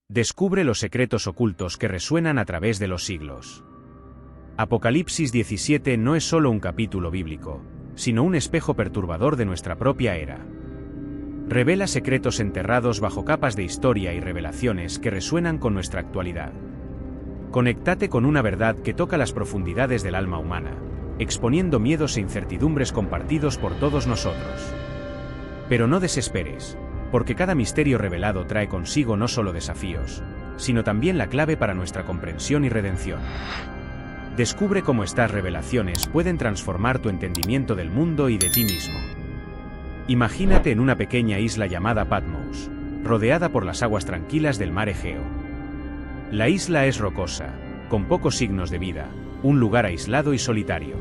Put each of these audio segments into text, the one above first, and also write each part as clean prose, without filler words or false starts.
Descubre los secretos ocultos que resuenan a través de los siglos. Apocalipsis 17 no es solo un capítulo bíblico, sino un espejo perturbador de nuestra propia era. Revela secretos enterrados bajo capas de historia y revelaciones que resuenan con nuestra actualidad. Conéctate con una verdad que toca las profundidades del alma humana, exponiendo miedos e incertidumbres compartidos por todos nosotros. Pero no desesperes, porque cada misterio revelado trae consigo no solo desafíos, sino también la clave para nuestra comprensión y redención. Descubre cómo estas revelaciones pueden transformar tu entendimiento del mundo y de ti mismo. Imagínate en una pequeña isla llamada Patmos, rodeada por las aguas tranquilas del mar Egeo. La isla es rocosa, con pocos signos de vida, un lugar aislado y solitario.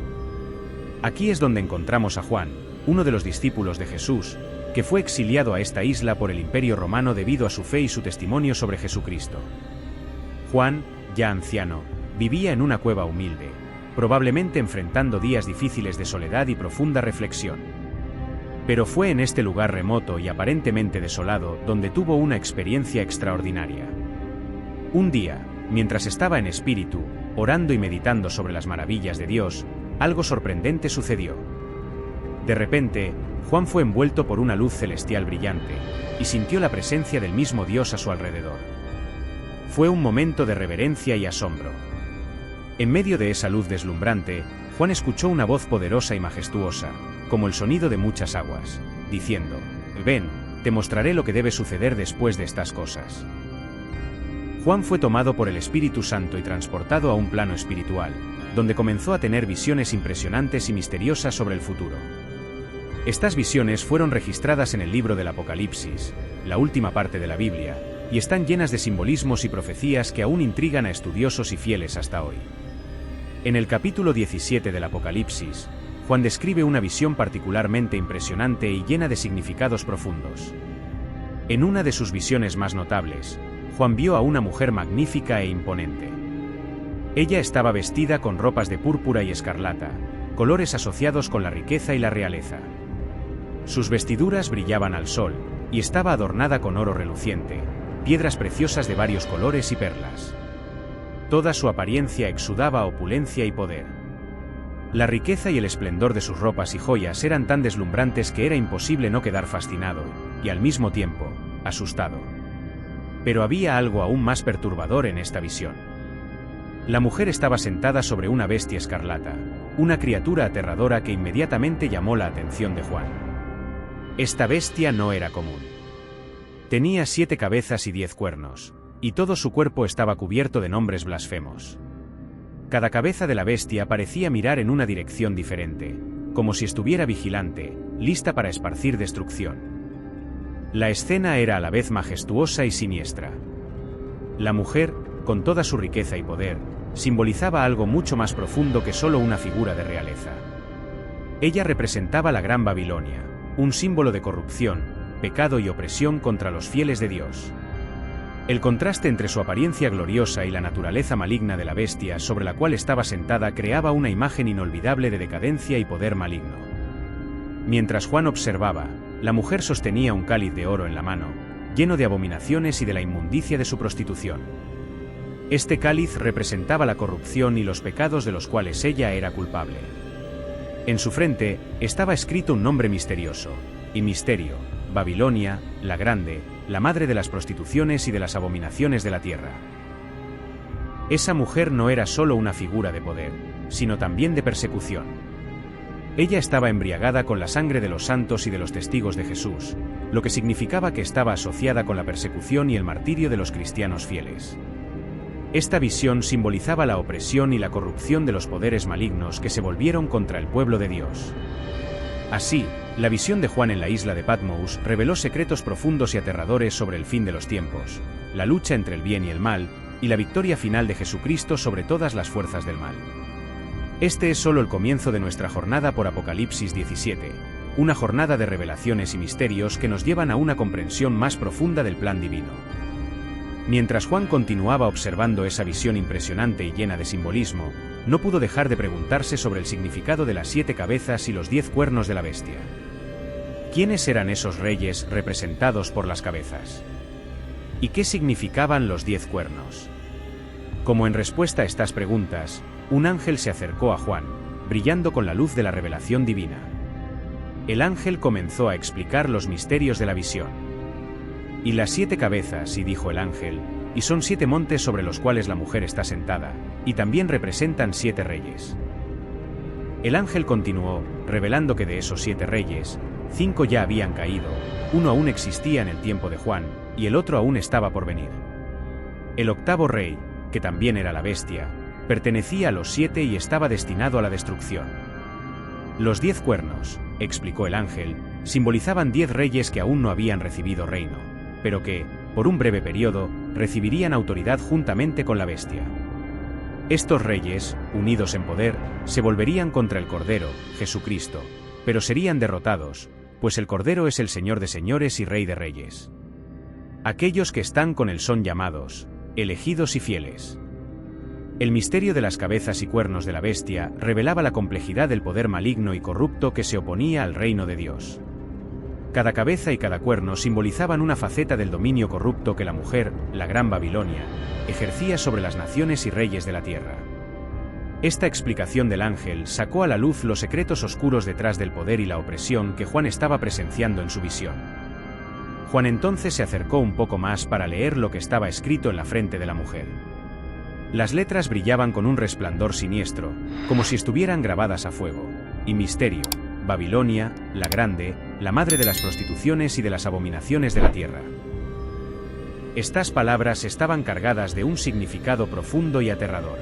Aquí es donde encontramos a Juan, uno de los discípulos de Jesús, que fue exiliado a esta isla por el Imperio Romano debido a su fe y su testimonio sobre Jesucristo. Juan, ya anciano, vivía en una cueva humilde, probablemente enfrentando días difíciles de soledad y profunda reflexión. Pero fue en este lugar remoto y aparentemente desolado donde tuvo una experiencia extraordinaria. Un día, mientras estaba en espíritu, orando y meditando sobre las maravillas de Dios, algo sorprendente sucedió. De repente, Juan fue envuelto por una luz celestial brillante, y sintió la presencia del mismo Dios a su alrededor. Fue un momento de reverencia y asombro. En medio de esa luz deslumbrante, Juan escuchó una voz poderosa y majestuosa, como el sonido de muchas aguas, diciendo: «Ven, te mostraré lo que debe suceder después de estas cosas». Juan fue tomado por el Espíritu Santo y transportado a un plano espiritual, donde comenzó a tener visiones impresionantes y misteriosas sobre el futuro. Estas visiones fueron registradas en el libro del Apocalipsis, la última parte de la Biblia, y están llenas de simbolismos y profecías que aún intrigan a estudiosos y fieles hasta hoy. En el capítulo 17 del Apocalipsis, Juan describe una visión particularmente impresionante y llena de significados profundos. En una de sus visiones más notables, Juan vio a una mujer magnífica e imponente. Ella estaba vestida con ropas de púrpura y escarlata, colores asociados con la riqueza y la realeza. Sus vestiduras brillaban al sol, y estaba adornada con oro reluciente, piedras preciosas de varios colores y perlas. Toda su apariencia exudaba opulencia y poder. La riqueza y el esplendor de sus ropas y joyas eran tan deslumbrantes que era imposible no quedar fascinado, y al mismo tiempo, asustado. Pero había algo aún más perturbador en esta visión. La mujer estaba sentada sobre una bestia escarlata, una criatura aterradora que inmediatamente llamó la atención de Juan. Esta bestia no era común. Tenía 7 cabezas y 10 cuernos, y todo su cuerpo estaba cubierto de nombres blasfemos. Cada cabeza de la bestia parecía mirar en una dirección diferente, como si estuviera vigilante, lista para esparcir destrucción. La escena era a la vez majestuosa y siniestra. La mujer, con toda su riqueza y poder, simbolizaba algo mucho más profundo que solo una figura de realeza. Ella representaba la Gran Babilonia, un símbolo de corrupción, pecado y opresión contra los fieles de Dios. El contraste entre su apariencia gloriosa y la naturaleza maligna de la bestia sobre la cual estaba sentada creaba una imagen inolvidable de decadencia y poder maligno. Mientras Juan observaba, la mujer sostenía un cáliz de oro en la mano, lleno de abominaciones y de la inmundicia de su prostitución. Este cáliz representaba la corrupción y los pecados de los cuales ella era culpable. En su frente estaba escrito un nombre misterioso, y misterio: Babilonia, la Grande, la madre de las prostituciones y de las abominaciones de la tierra. Esa mujer no era solo una figura de poder, sino también de persecución. Ella estaba embriagada con la sangre de los santos y de los testigos de Jesús, lo que significaba que estaba asociada con la persecución y el martirio de los cristianos fieles. Esta visión simbolizaba la opresión y la corrupción de los poderes malignos que se volvieron contra el pueblo de Dios. Así, la visión de Juan en la isla de Patmos reveló secretos profundos y aterradores sobre el fin de los tiempos, la lucha entre el bien y el mal, y la victoria final de Jesucristo sobre todas las fuerzas del mal. Este es solo el comienzo de nuestra jornada por Apocalipsis 17, una jornada de revelaciones y misterios que nos llevan a una comprensión más profunda del plan divino. Mientras Juan continuaba observando esa visión impresionante y llena de simbolismo, no pudo dejar de preguntarse sobre el significado de las 7 cabezas y los 10 cuernos de la bestia. ¿Quiénes eran esos reyes representados por las cabezas? ¿Y qué significaban los 10 cuernos? Como en respuesta a estas preguntas, un ángel se acercó a Juan, brillando con la luz de la revelación divina. El ángel comenzó a explicar los misterios de la visión. Y las 7 cabezas, y dijo el ángel, y son 7 montes sobre los cuales la mujer está sentada, y también representan 7 reyes. El ángel continuó, revelando que de esos 7 reyes, 5 ya habían caído, uno aún existía en el tiempo de Juan, y el otro aún estaba por venir. El 8º rey, que también era la bestia, pertenecía a los 7 y estaba destinado a la destrucción. Los 10 cuernos, explicó el ángel, simbolizaban 10 reyes que aún no habían recibido reino, pero que, por un breve periodo, recibirían autoridad juntamente con la bestia. Estos reyes, unidos en poder, se volverían contra el Cordero, Jesucristo, pero serían derrotados, pues el Cordero es el Señor de señores y Rey de reyes. Aquellos que están con él son llamados, elegidos y fieles. El misterio de las cabezas y cuernos de la bestia revelaba la complejidad del poder maligno y corrupto que se oponía al reino de Dios. Cada cabeza y cada cuerno simbolizaban una faceta del dominio corrupto que la mujer, la Gran Babilonia, ejercía sobre las naciones y reyes de la tierra. Esta explicación del ángel sacó a la luz los secretos oscuros detrás del poder y la opresión que Juan estaba presenciando en su visión. Juan entonces se acercó un poco más para leer lo que estaba escrito en la frente de la mujer. Las letras brillaban con un resplandor siniestro, como si estuvieran grabadas a fuego, y misterio, Babilonia, la Grande, la madre de las prostituciones y de las abominaciones de la tierra. Estas palabras estaban cargadas de un significado profundo y aterrador.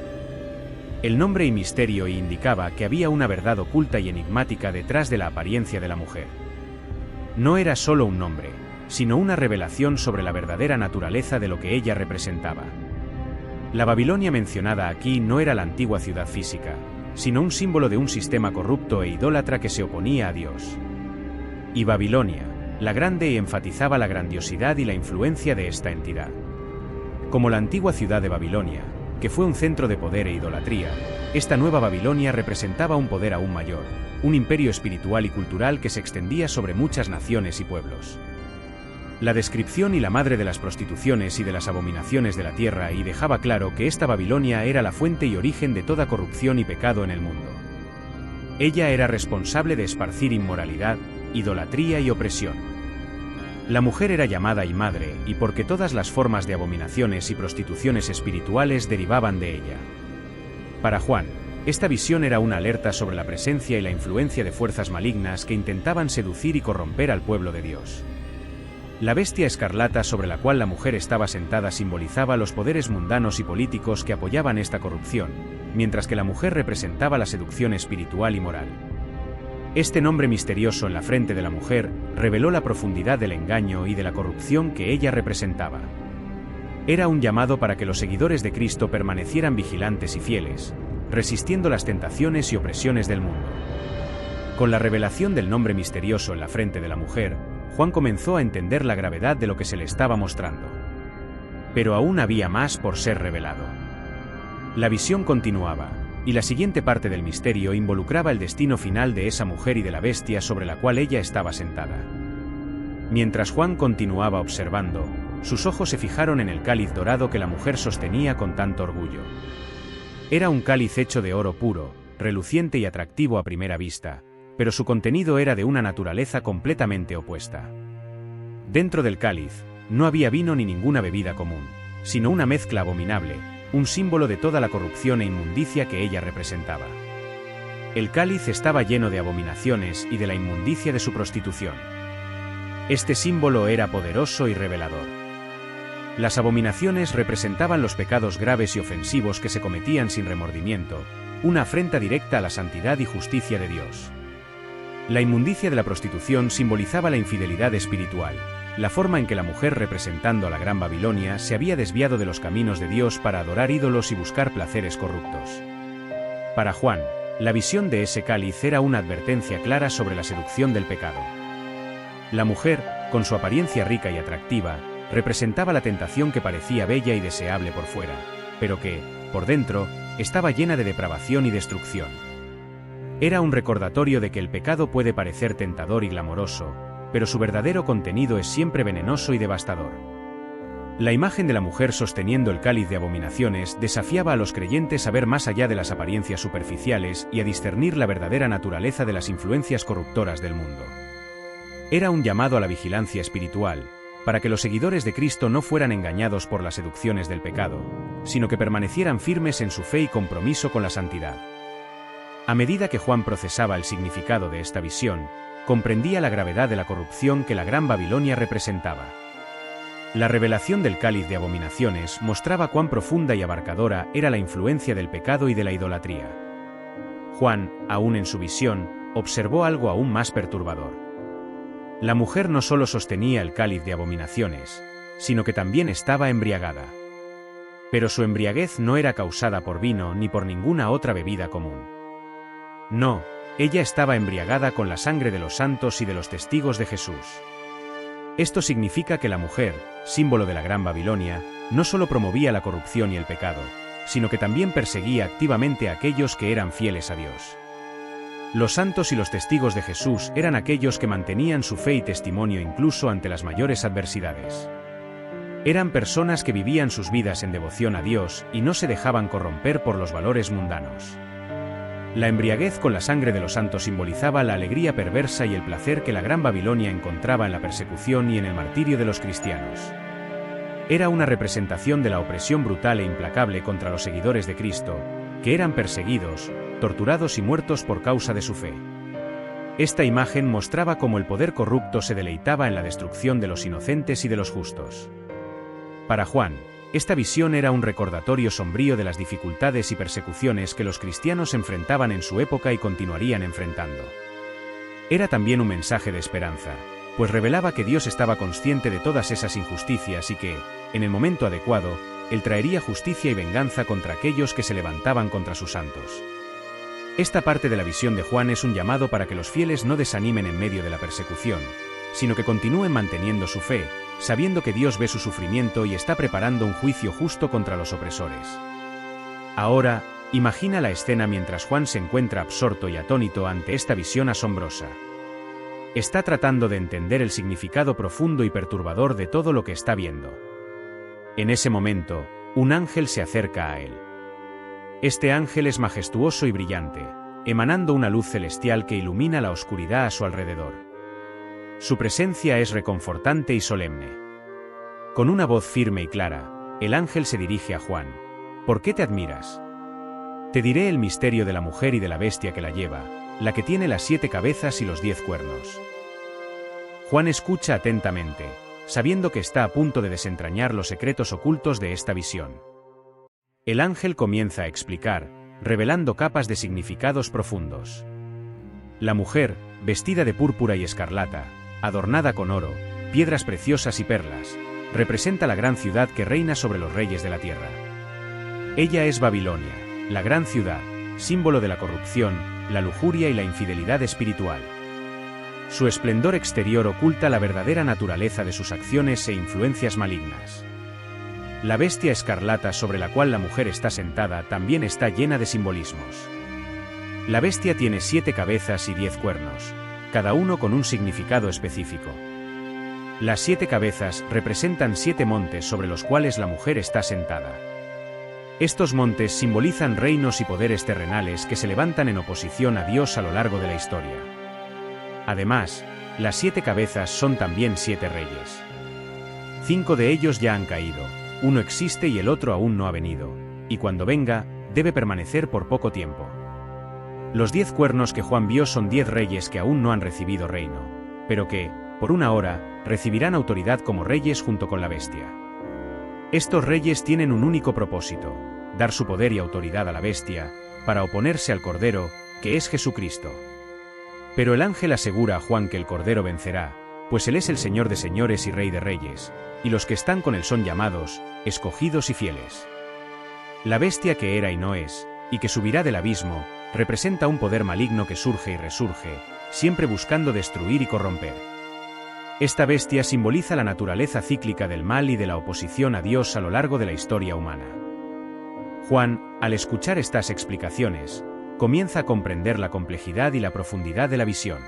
El nombre y misterio indicaba que había una verdad oculta y enigmática detrás de la apariencia de la mujer. No era solo un nombre, sino una revelación sobre la verdadera naturaleza de lo que ella representaba. La Babilonia mencionada aquí no era la antigua ciudad física, sino un símbolo de un sistema corrupto e idólatra que se oponía a Dios. Y Babilonia, la Grande, enfatizaba la grandiosidad y la influencia de esta entidad. Como la antigua ciudad de Babilonia, que fue un centro de poder e idolatría, esta nueva Babilonia representaba un poder aún mayor, un imperio espiritual y cultural que se extendía sobre muchas naciones y pueblos. La descripción y la madre de las prostituciones y de las abominaciones de la tierra y dejaba claro que esta Babilonia era la fuente y origen de toda corrupción y pecado en el mundo. Ella era responsable de esparcir inmoralidad, idolatría y opresión. La mujer era llamada y madre, y porque todas las formas de abominaciones y prostituciones espirituales derivaban de ella. Para Juan, esta visión era una alerta sobre la presencia y la influencia de fuerzas malignas que intentaban seducir y corromper al pueblo de Dios. La bestia escarlata sobre la cual la mujer estaba sentada simbolizaba los poderes mundanos y políticos que apoyaban esta corrupción, mientras que la mujer representaba la seducción espiritual y moral. Este nombre misterioso en la frente de la mujer reveló la profundidad del engaño y de la corrupción que ella representaba. Era un llamado para que los seguidores de Cristo permanecieran vigilantes y fieles, resistiendo las tentaciones y opresiones del mundo. Con la revelación del nombre misterioso en la frente de la mujer, Juan comenzó a entender la gravedad de lo que se le estaba mostrando. Pero aún había más por ser revelado. La visión continuaba, y la siguiente parte del misterio involucraba el destino final de esa mujer y de la bestia sobre la cual ella estaba sentada. Mientras Juan continuaba observando, sus ojos se fijaron en el cáliz dorado que la mujer sostenía con tanto orgullo. Era un cáliz hecho de oro puro, reluciente y atractivo a primera vista, pero su contenido era de una naturaleza completamente opuesta. Dentro del cáliz, no había vino ni ninguna bebida común, sino una mezcla abominable, un símbolo de toda la corrupción e inmundicia que ella representaba. El cáliz estaba lleno de abominaciones y de la inmundicia de su prostitución. Este símbolo era poderoso y revelador. Las abominaciones representaban los pecados graves y ofensivos que se cometían sin remordimiento, una afrenta directa a la santidad y justicia de Dios. La inmundicia de la prostitución simbolizaba la infidelidad espiritual, la forma en que la mujer representando a la Gran Babilonia se había desviado de los caminos de Dios para adorar ídolos y buscar placeres corruptos. Para Juan, la visión de ese cáliz era una advertencia clara sobre la seducción del pecado. La mujer, con su apariencia rica y atractiva, representaba la tentación que parecía bella y deseable por fuera, pero que, por dentro, estaba llena de depravación y destrucción. Era un recordatorio de que el pecado puede parecer tentador y glamoroso, pero su verdadero contenido es siempre venenoso y devastador. La imagen de la mujer sosteniendo el cáliz de abominaciones desafiaba a los creyentes a ver más allá de las apariencias superficiales y a discernir la verdadera naturaleza de las influencias corruptoras del mundo. Era un llamado a la vigilancia espiritual, para que los seguidores de Cristo no fueran engañados por las seducciones del pecado, sino que permanecieran firmes en su fe y compromiso con la santidad. A medida que Juan procesaba el significado de esta visión, comprendía la gravedad de la corrupción que la Gran Babilonia representaba. La revelación del cáliz de abominaciones mostraba cuán profunda y abarcadora era la influencia del pecado y de la idolatría. Juan, aún en su visión, observó algo aún más perturbador. La mujer no solo sostenía el cáliz de abominaciones, sino que también estaba embriagada. Pero su embriaguez no era causada por vino ni por ninguna otra bebida común. No, ella estaba embriagada con la sangre de los santos y de los testigos de Jesús. Esto significa que la mujer, símbolo de la Gran Babilonia, no solo promovía la corrupción y el pecado, sino que también perseguía activamente a aquellos que eran fieles a Dios. Los santos y los testigos de Jesús eran aquellos que mantenían su fe y testimonio incluso ante las mayores adversidades. Eran personas que vivían sus vidas en devoción a Dios y no se dejaban corromper por los valores mundanos. La embriaguez con la sangre de los santos simbolizaba la alegría perversa y el placer que la Gran Babilonia encontraba en la persecución y en el martirio de los cristianos. Era una representación de la opresión brutal e implacable contra los seguidores de Cristo, que eran perseguidos, torturados y muertos por causa de su fe. Esta imagen mostraba cómo el poder corrupto se deleitaba en la destrucción de los inocentes y de los justos. Para Juan, esta visión era un recordatorio sombrío de las dificultades y persecuciones que los cristianos enfrentaban en su época y continuarían enfrentando. Era también un mensaje de esperanza, pues revelaba que Dios estaba consciente de todas esas injusticias y que, en el momento adecuado, Él traería justicia y venganza contra aquellos que se levantaban contra sus santos. Esta parte de la visión de Juan es un llamado para que los fieles no desanimen en medio de la persecución, sino que continúen manteniendo su fe, sabiendo que Dios ve su sufrimiento y está preparando un juicio justo contra los opresores. Ahora, imagina la escena mientras Juan se encuentra absorto y atónito ante esta visión asombrosa. Está tratando de entender el significado profundo y perturbador de todo lo que está viendo. En ese momento, un ángel se acerca a él. Este ángel es majestuoso y brillante, emanando una luz celestial que ilumina la oscuridad a su alrededor. Su presencia es reconfortante y solemne. Con una voz firme y clara, el ángel se dirige a Juan. ¿Por qué te admiras? Te diré el misterio de la mujer y de la bestia que la lleva, la que tiene las 7 cabezas y los 10 cuernos. Juan escucha atentamente, sabiendo que está a punto de desentrañar los secretos ocultos de esta visión. El ángel comienza a explicar, revelando capas de significados profundos. La mujer, vestida de púrpura y escarlata, adornada con oro, piedras preciosas y perlas, representa la gran ciudad que reina sobre los reyes de la tierra. Ella es Babilonia, la gran ciudad, símbolo de la corrupción, la lujuria y la infidelidad espiritual. Su esplendor exterior oculta la verdadera naturaleza de sus acciones e influencias malignas. La bestia escarlata sobre la cual la mujer está sentada también está llena de simbolismos. La bestia tiene 7 cabezas y 10 cuernos, cada uno con un significado específico. Las 7 cabezas representan 7 montes sobre los cuales la mujer está sentada. Estos montes simbolizan reinos y poderes terrenales que se levantan en oposición a Dios a lo largo de la historia. Además, las 7 cabezas son también 7 reyes. 5 de ellos ya han caído, uno existe y el otro aún no ha venido, y cuando venga, debe permanecer por poco tiempo. Los 10 cuernos que Juan vio son 10 reyes que aún no han recibido reino, pero que, por una hora, recibirán autoridad como reyes junto con la bestia. Estos reyes tienen un único propósito: dar su poder y autoridad a la bestia, para oponerse al Cordero, que es Jesucristo. Pero el ángel asegura a Juan que el Cordero vencerá, pues Él es el Señor de señores y Rey de reyes, y los que están con Él son llamados, escogidos y fieles. La bestia que era y no es, y que subirá del abismo, representa un poder maligno que surge y resurge, siempre buscando destruir y corromper. Esta bestia simboliza la naturaleza cíclica del mal y de la oposición a Dios a lo largo de la historia humana. Juan, al escuchar estas explicaciones, comienza a comprender la complejidad y la profundidad de la visión.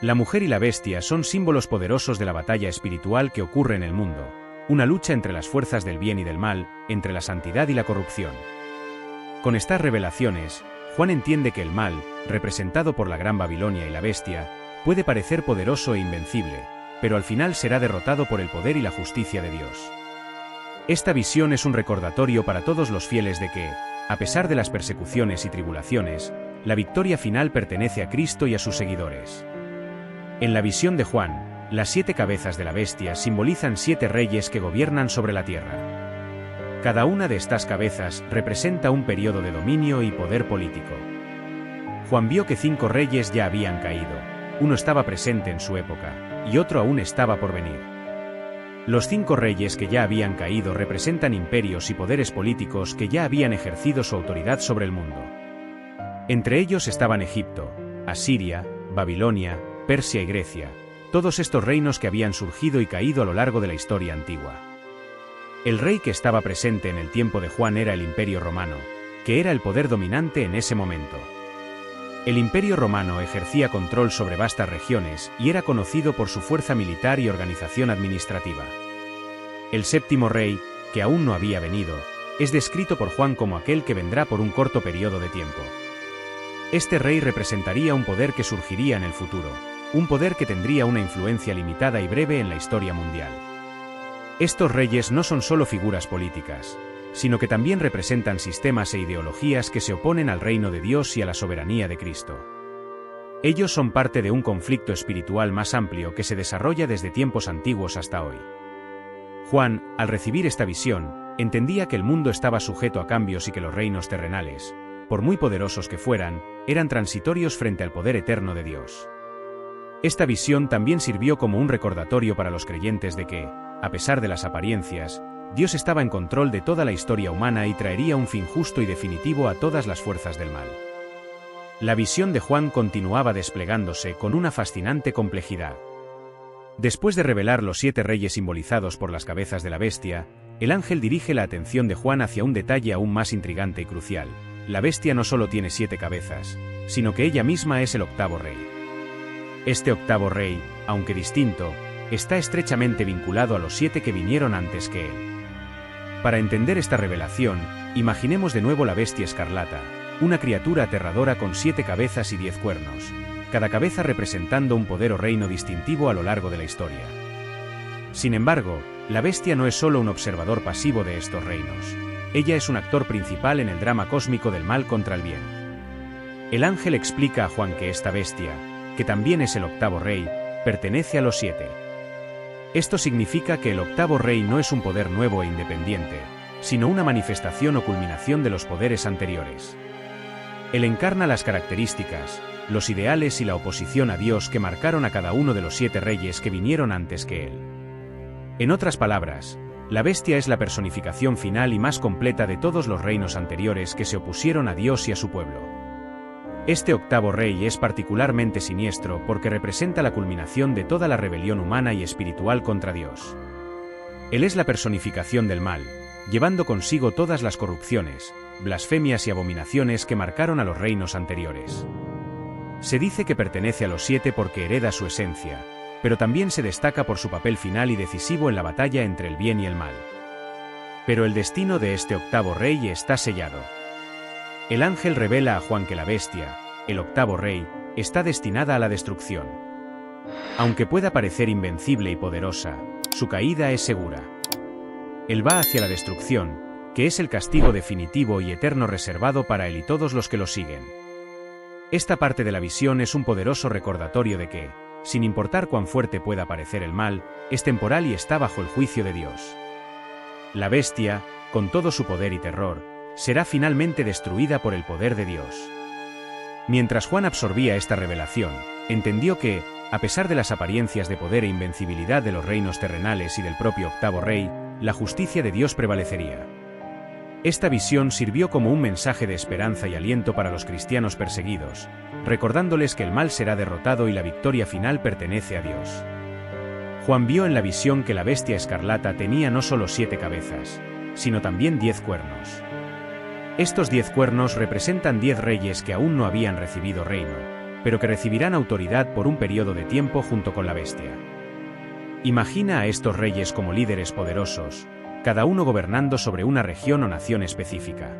La mujer y la bestia son símbolos poderosos de la batalla espiritual que ocurre en el mundo, una lucha entre las fuerzas del bien y del mal, entre la santidad y la corrupción. Con estas revelaciones, Juan entiende que el mal, representado por la Gran Babilonia y la bestia, puede parecer poderoso e invencible, pero al final será derrotado por el poder y la justicia de Dios. Esta visión es un recordatorio para todos los fieles de que, a pesar de las persecuciones y tribulaciones, la victoria final pertenece a Cristo y a sus seguidores. En la visión de Juan, las 7 cabezas de la bestia simbolizan 7 reyes que gobiernan sobre la tierra. Cada una de estas cabezas representa un periodo de dominio y poder político. Juan vio que 5 reyes ya habían caído, uno estaba presente en su época, y otro aún estaba por venir. Los 5 reyes que ya habían caído representan imperios y poderes políticos que ya habían ejercido su autoridad sobre el mundo. Entre ellos estaban Egipto, Asiria, Babilonia, Persia y Grecia, todos estos reinos que habían surgido y caído a lo largo de la historia antigua. El rey que estaba presente en el tiempo de Juan era el Imperio Romano, que era el poder dominante en ese momento. El Imperio Romano ejercía control sobre vastas regiones y era conocido por su fuerza militar y organización administrativa. El 7º rey, que aún no había venido, es descrito por Juan como aquel que vendrá por un corto periodo de tiempo. Este rey representaría un poder que surgiría en el futuro, un poder que tendría una influencia limitada y breve en la historia mundial. Estos reyes no son solo figuras políticas, sino que también representan sistemas e ideologías que se oponen al reino de Dios y a la soberanía de Cristo. Ellos son parte de un conflicto espiritual más amplio que se desarrolla desde tiempos antiguos hasta hoy. Juan, al recibir esta visión, entendía que el mundo estaba sujeto a cambios y que los reinos terrenales, por muy poderosos que fueran, eran transitorios frente al poder eterno de Dios. Esta visión también sirvió como un recordatorio para los creyentes de que, a pesar de las apariencias, Dios estaba en control de toda la historia humana y traería un fin justo y definitivo a todas las fuerzas del mal. La visión de Juan continuaba desplegándose con una fascinante complejidad. Después de revelar los 7 reyes simbolizados por las cabezas de la bestia, el ángel dirige la atención de Juan hacia un detalle aún más intrigante y crucial. La bestia no solo tiene 7 cabezas, sino que ella misma es el 8º rey. Este 8º rey, aunque distinto, está estrechamente vinculado a los 7 que vinieron antes que él. Para entender esta revelación, imaginemos de nuevo la bestia escarlata, una criatura aterradora con 7 cabezas y 10 cuernos, cada cabeza representando un poder o reino distintivo a lo largo de la historia. Sin embargo, la bestia no es solo un observador pasivo de estos reinos, ella es un actor principal en el drama cósmico del mal contra el bien. El ángel explica a Juan que esta bestia, que también es el 8º rey, pertenece a los 7. Esto significa que el 8º rey no es un poder nuevo e independiente, sino una manifestación o culminación de los poderes anteriores. Él encarna las características, los ideales y la oposición a Dios que marcaron a cada uno de los 7 reyes que vinieron antes que él. En otras palabras, la bestia es la personificación final y más completa de todos los reinos anteriores que se opusieron a Dios y a su pueblo. Este 8º rey es particularmente siniestro porque representa la culminación de toda la rebelión humana y espiritual contra Dios. Él es la personificación del mal, llevando consigo todas las corrupciones, blasfemias y abominaciones que marcaron a los reinos anteriores. Se dice que pertenece a los 7 porque hereda su esencia, pero también se destaca por su papel final y decisivo en la batalla entre el bien y el mal. Pero el destino de este 8º rey está sellado. El ángel revela a Juan que la bestia, el 8º rey, está destinada a la destrucción. Aunque pueda parecer invencible y poderosa, su caída es segura. Él va hacia la destrucción, que es el castigo definitivo y eterno reservado para él y todos los que lo siguen. Esta parte de la visión es un poderoso recordatorio de que, sin importar cuán fuerte pueda parecer el mal, es temporal y está bajo el juicio de Dios. La bestia, con todo su poder y terror, será finalmente destruida por el poder de Dios. Mientras Juan absorbía esta revelación, entendió que, a pesar de las apariencias de poder e invencibilidad de los reinos terrenales y del propio 8º rey, la justicia de Dios prevalecería. Esta visión sirvió como un mensaje de esperanza y aliento para los cristianos perseguidos, recordándoles que el mal será derrotado y la victoria final pertenece a Dios. Juan vio en la visión que la bestia escarlata tenía no solo 7 cabezas, sino también 10 cuernos. Estos 10 cuernos representan 10 reyes que aún no habían recibido reino, pero que recibirán autoridad por un periodo de tiempo junto con la bestia. Imagina a estos reyes como líderes poderosos, cada uno gobernando sobre una región o nación específica.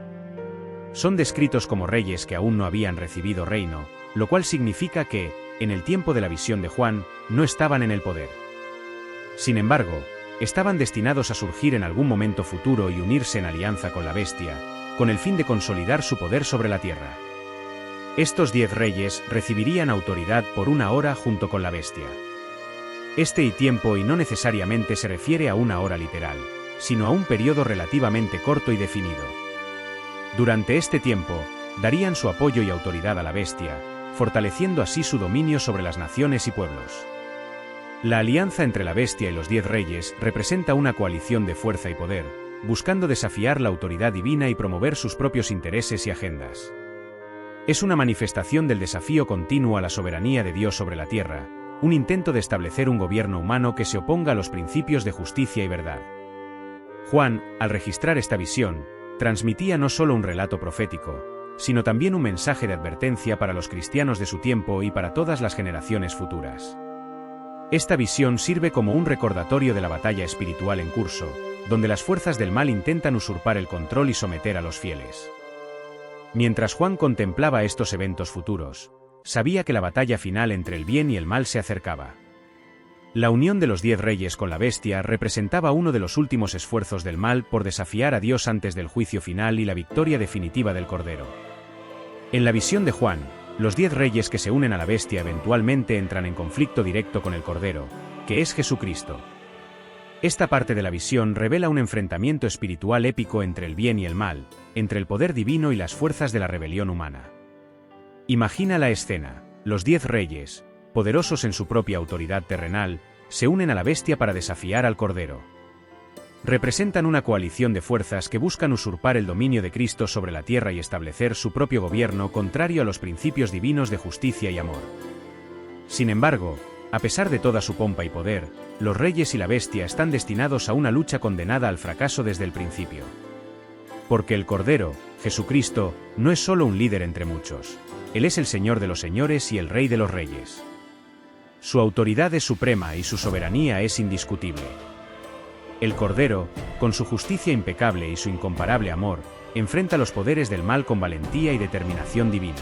Son descritos como reyes que aún no habían recibido reino, lo cual significa que, en el tiempo de la visión de Juan, no estaban en el poder. Sin embargo, estaban destinados a surgir en algún momento futuro y unirse en alianza con la bestia, con el fin de consolidar su poder sobre la tierra. Estos 10 reyes recibirían autoridad por una hora junto con la bestia. Este tiempo no necesariamente se refiere a una hora literal, sino a un periodo relativamente corto y definido. Durante este tiempo, darían su apoyo y autoridad a la bestia, fortaleciendo así su dominio sobre las naciones y pueblos. La alianza entre la bestia y los 10 reyes representa una coalición de fuerza y poder, buscando desafiar la autoridad divina y promover sus propios intereses y agendas. Es una manifestación del desafío continuo a la soberanía de Dios sobre la tierra, un intento de establecer un gobierno humano que se oponga a los principios de justicia y verdad. Juan, al registrar esta visión, transmitía no solo un relato profético, sino también un mensaje de advertencia para los cristianos de su tiempo y para todas las generaciones futuras. Esta visión sirve como un recordatorio de la batalla espiritual en curso, donde las fuerzas del mal intentan usurpar el control y someter a los fieles. Mientras Juan contemplaba estos eventos futuros, sabía que la batalla final entre el bien y el mal se acercaba. La unión de los 10 reyes con la bestia representaba uno de los últimos esfuerzos del mal por desafiar a Dios antes del juicio final y la victoria definitiva del Cordero. En la visión de Juan, los 10 reyes que se unen a la bestia eventualmente entran en conflicto directo con el Cordero, que es Jesucristo. Esta parte de la visión revela un enfrentamiento espiritual épico entre el bien y el mal, entre el poder divino y las fuerzas de la rebelión humana. Imagina la escena: los 10 reyes, poderosos en su propia autoridad terrenal, se unen a la bestia para desafiar al Cordero. Representan una coalición de fuerzas que buscan usurpar el dominio de Cristo sobre la tierra y establecer su propio gobierno contrario a los principios divinos de justicia y amor. Sin embargo, a pesar de toda su pompa y poder, los reyes y la bestia están destinados a una lucha condenada al fracaso desde el principio. Porque el Cordero, Jesucristo, no es solo un líder entre muchos. Él es el Señor de los señores y el Rey de los reyes. Su autoridad es suprema y su soberanía es indiscutible. El Cordero, con su justicia impecable y su incomparable amor, enfrenta los poderes del mal con valentía y determinación divina.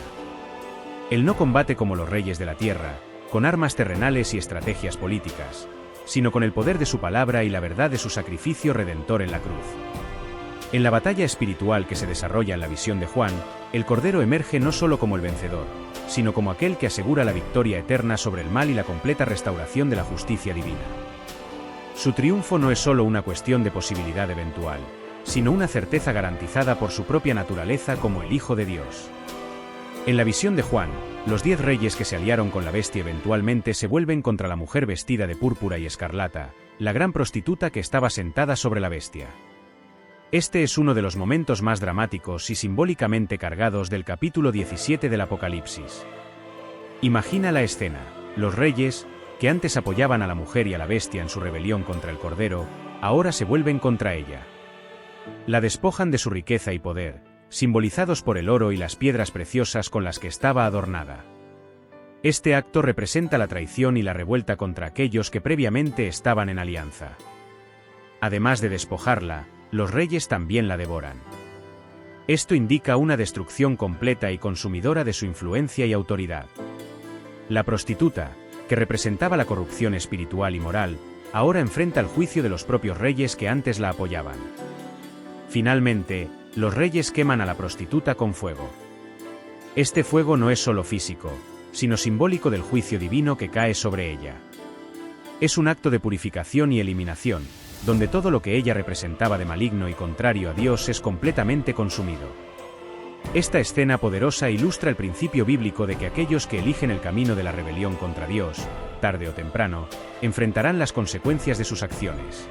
Él no combate como los reyes de la tierra, con armas terrenales y estrategias políticas, sino con el poder de su palabra y la verdad de su sacrificio redentor en la cruz. En la batalla espiritual que se desarrolla en la visión de Juan, el Cordero emerge no solo como el vencedor, sino como aquel que asegura la victoria eterna sobre el mal y la completa restauración de la justicia divina. Su triunfo no es solo una cuestión de posibilidad eventual, sino una certeza garantizada por su propia naturaleza como el Hijo de Dios. En la visión de Juan, los 10 reyes que se aliaron con la bestia eventualmente se vuelven contra la mujer vestida de púrpura y escarlata, la gran prostituta que estaba sentada sobre la bestia. Este es uno de los momentos más dramáticos y simbólicamente cargados del capítulo 17 del Apocalipsis. Imagina la escena: los reyes, que antes apoyaban a la mujer y a la bestia en su rebelión contra el Cordero, ahora se vuelven contra ella. La despojan de su riqueza y poder, simbolizados por el oro y las piedras preciosas con las que estaba adornada. Este acto representa la traición y la revuelta contra aquellos que previamente estaban en alianza. Además de despojarla, los reyes también la devoran. Esto indica una destrucción completa y consumidora de su influencia y autoridad. La prostituta, que representaba la corrupción espiritual y moral, ahora enfrenta el juicio de los propios reyes que antes la apoyaban. Finalmente, los reyes queman a la prostituta con fuego. Este fuego no es solo físico, sino simbólico del juicio divino que cae sobre ella. Es un acto de purificación y eliminación, donde todo lo que ella representaba de maligno y contrario a Dios es completamente consumido. Esta escena poderosa ilustra el principio bíblico de que aquellos que eligen el camino de la rebelión contra Dios, tarde o temprano, enfrentarán las consecuencias de sus acciones.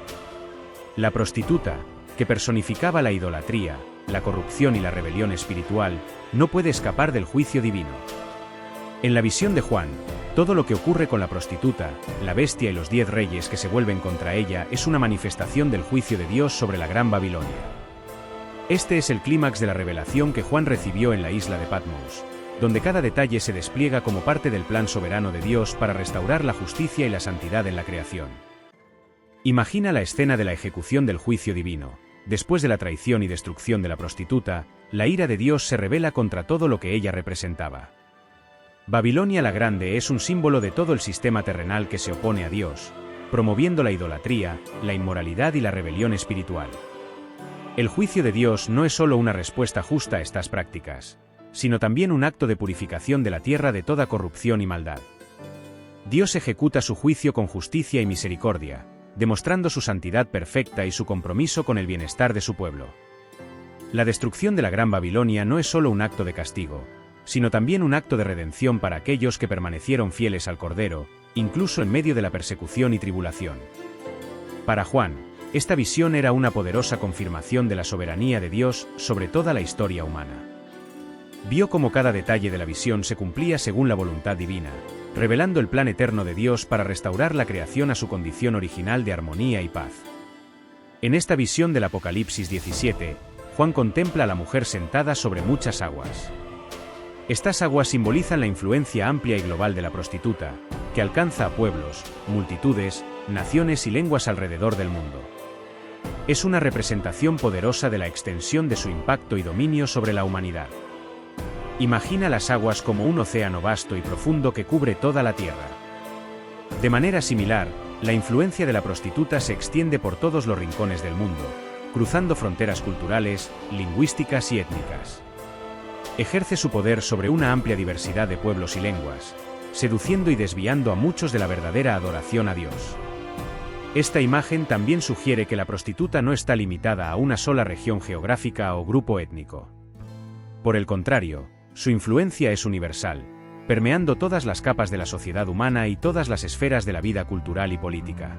La prostituta, que personificaba la idolatría, la corrupción y la rebelión espiritual, no puede escapar del juicio divino. En la visión de Juan, todo lo que ocurre con la prostituta, la bestia y los 10 reyes que se vuelven contra ella es una manifestación del juicio de Dios sobre la Gran Babilonia. Este es el clímax de la revelación que Juan recibió en la isla de Patmos, donde cada detalle se despliega como parte del plan soberano de Dios para restaurar la justicia y la santidad en la creación. Imagina la escena de la ejecución del juicio divino. Después de la traición y destrucción de la prostituta, la ira de Dios se revela contra todo lo que ella representaba. Babilonia la Grande es un símbolo de todo el sistema terrenal que se opone a Dios, promoviendo la idolatría, la inmoralidad y la rebelión espiritual. El juicio de Dios no es solo una respuesta justa a estas prácticas, sino también un acto de purificación de la tierra de toda corrupción y maldad. Dios ejecuta su juicio con justicia y misericordia, demostrando su santidad perfecta y su compromiso con el bienestar de su pueblo. La destrucción de la Gran Babilonia no es solo un acto de castigo, sino también un acto de redención para aquellos que permanecieron fieles al Cordero, incluso en medio de la persecución y tribulación. Para Juan, esta visión era una poderosa confirmación de la soberanía de Dios sobre toda la historia humana. Vio cómo cada detalle de la visión se cumplía según la voluntad divina, revelando el plan eterno de Dios para restaurar la creación a su condición original de armonía y paz. En esta visión del Apocalipsis 17, Juan contempla a la mujer sentada sobre muchas aguas. Estas aguas simbolizan la influencia amplia y global de la prostituta, que alcanza a pueblos, multitudes, naciones y lenguas alrededor del mundo. Es una representación poderosa de la extensión de su impacto y dominio sobre la humanidad. Imagina las aguas como un océano vasto y profundo que cubre toda la tierra. De manera similar, la influencia de la prostituta se extiende por todos los rincones del mundo, cruzando fronteras culturales, lingüísticas y étnicas. Ejerce su poder sobre una amplia diversidad de pueblos y lenguas, seduciendo y desviando a muchos de la verdadera adoración a Dios. Esta imagen también sugiere que la prostituta no está limitada a una sola región geográfica o grupo étnico. Por el contrario, su influencia es universal, permeando todas las capas de la sociedad humana y todas las esferas de la vida cultural y política.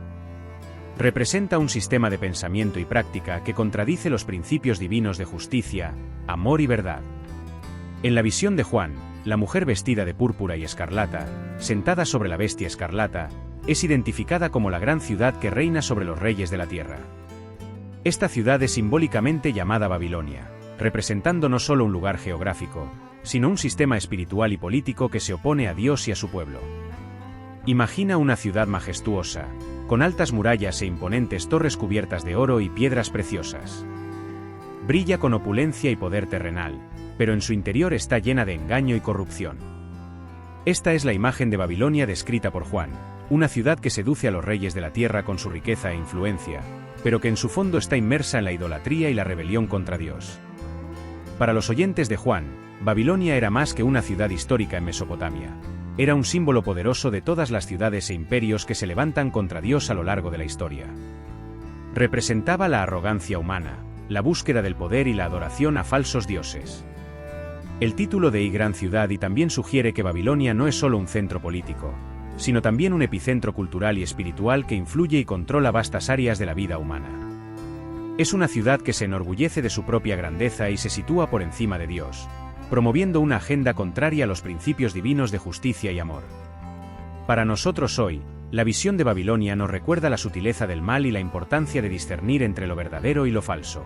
Representa un sistema de pensamiento y práctica que contradice los principios divinos de justicia, amor y verdad. En la visión de Juan, la mujer vestida de púrpura y escarlata, sentada sobre la bestia escarlata, es identificada como la gran ciudad que reina sobre los reyes de la tierra. Esta ciudad es simbólicamente llamada Babilonia, representando no solo un lugar geográfico, sino un sistema espiritual y político que se opone a Dios y a su pueblo. Imagina una ciudad majestuosa, con altas murallas e imponentes torres cubiertas de oro y piedras preciosas. Brilla con opulencia y poder terrenal, pero en su interior está llena de engaño y corrupción. Esta es la imagen de Babilonia descrita por Juan, una ciudad que seduce a los reyes de la tierra con su riqueza e influencia, pero que en su fondo está inmersa en la idolatría y la rebelión contra Dios. Para los oyentes de Juan, Babilonia era más que una ciudad histórica en Mesopotamia. Era un símbolo poderoso de todas las ciudades e imperios que se levantan contra Dios a lo largo de la historia. Representaba la arrogancia humana, la búsqueda del poder y la adoración a falsos dioses. El título de Gran Ciudad y también sugiere que Babilonia no es solo un centro político, sino también un epicentro cultural y espiritual que influye y controla vastas áreas de la vida humana. Es una ciudad que se enorgullece de su propia grandeza y se sitúa por encima de Dios, promoviendo una agenda contraria a los principios divinos de justicia y amor. Para nosotros hoy, la visión de Babilonia nos recuerda la sutileza del mal y la importancia de discernir entre lo verdadero y lo falso.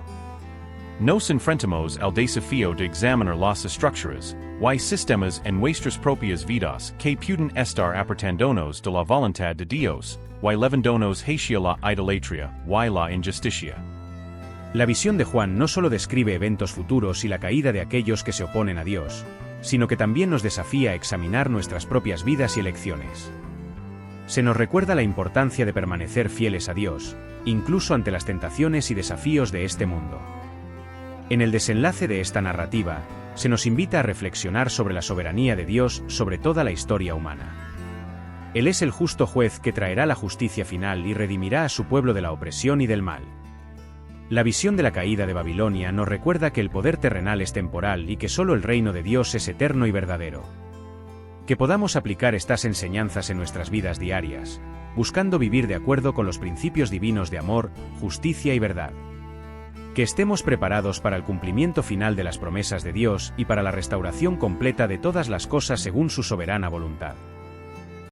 Nos enfrentamos al desafío de examinar las estructuras, y sistemas en nuestras propias vidas que pueden estar apartándonos de la voluntad de Dios, y levándonos hacia la idolatría, y la injusticia. La visión de Juan no solo describe eventos futuros y la caída de aquellos que se oponen a Dios, sino que también nos desafía a examinar nuestras propias vidas y elecciones. Se nos recuerda la importancia de permanecer fieles a Dios, incluso ante las tentaciones y desafíos de este mundo. En el desenlace de esta narrativa, se nos invita a reflexionar sobre la soberanía de Dios sobre toda la historia humana. Él es el justo juez que traerá la justicia final y redimirá a su pueblo de la opresión y del mal. La visión de la caída de Babilonia nos recuerda que el poder terrenal es temporal y que solo el reino de Dios es eterno y verdadero. Que podamos aplicar estas enseñanzas en nuestras vidas diarias, buscando vivir de acuerdo con los principios divinos de amor, justicia y verdad. Que estemos preparados para el cumplimiento final de las promesas de Dios y para la restauración completa de todas las cosas según su soberana voluntad.